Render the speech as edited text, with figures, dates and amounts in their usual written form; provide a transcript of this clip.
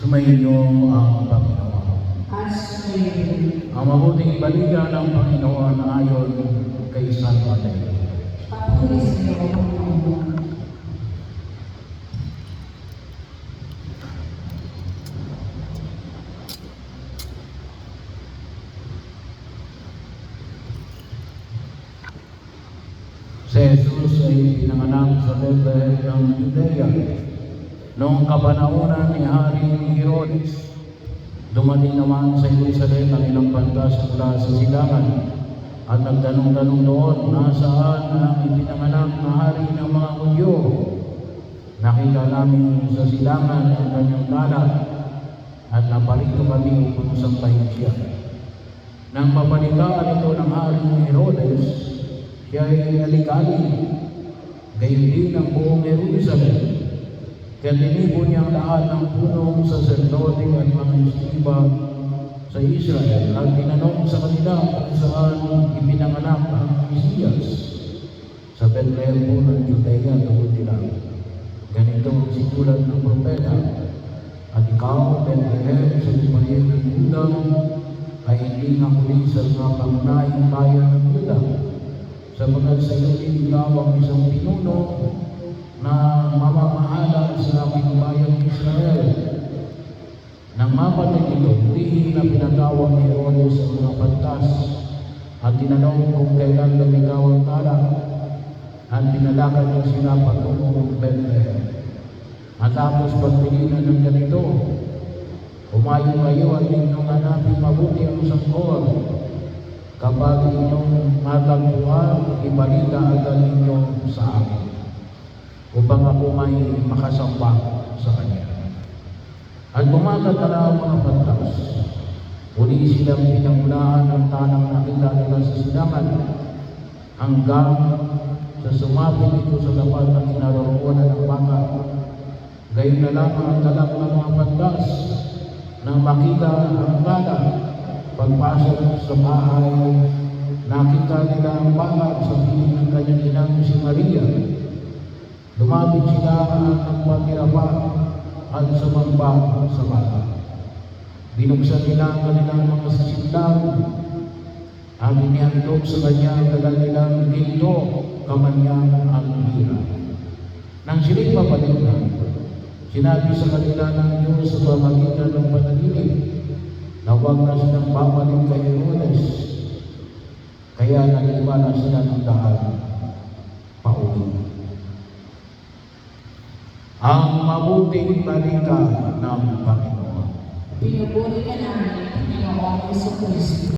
Sumainyo ang Panginoon. Sumainyo. Ang mabuting balita ng Panginoon ayon kay San Mateo. Papuri sa iyo, Panginoon. Si Jesus ay pinanganak sa Bethlehem ng Judea noong kapanahunan ni Haring Herodes. Dumating naman sa Jerusalem ang ilang pantas mula sa silangan at nagtanong-tanong doon nasaan ang ipinanganak na hari ng mga Hudyo. Nakita namin sa silangan ang kanyang tala at naparito kami upang sampahin siya. Nang mapalitaan ito ng Haring Herodes, siya ay nalikali, gayon din ang buong Jerusalem. Kaya tinipon niya ang lahat ng punong saserdote at mga iskriba sa Israel at tinanong sa kanila kung saan ipinanganak ang Mesiyas. Sa Bethlehem po ng Judea, tungkol nila. Ganito ang sinulat ng propeta, at ikaw, Bethlehem, sa lupain ng Juda, ay hindi nga muli sa mga pangunahing bayan ng Juda. Sapagat sa iyo din ikaw ang isang pinuno na mamamahala sa aking bayan Israel. Nang mapatin ito, hindi na pinatawag ni Herodes ang mga pantas at tinanong kung kailan lumigaw ang tala at pinalakan niya sila patungo ng Bethlehem. At tapos pagpilinan ng ganito, umayo kayo at inyong hanapin mabuti ang sanggol. Kapag inyong matagpuan, ibalita agad ninyo sa akin, upang ako may makasamba sa kanya. At bumagat na ang mga pantas. Uli silang pinangunahan ng tanang nakita nila sa silangan, hanggang sa sumapit ito sa tapat ng kinaroroonan ng baka. Gayon na lamang ang talak ng mga pantas nang makita ang tala. Pagpasok sa bahay, nakita nila ang baka sa piling ng kanyang inang si Maria. Lumapit sila at nagpatira at sumamba sa baka. Binuksan nila ang kanilang mga sisidlang at inihandog sa kanya ang kanilang ginto, kamanyang at bira. Nang sila'y papalignan, sinabi sa kanila ng Diyos sa pamagitan ng panaginip na huwag na silang babalik kay Herodes. Kaya nag-iwala sila ng daan pauwi. Ang mabuting balita ng Panginoon. Pinupuri ka namin, Panginoong Jesucristo.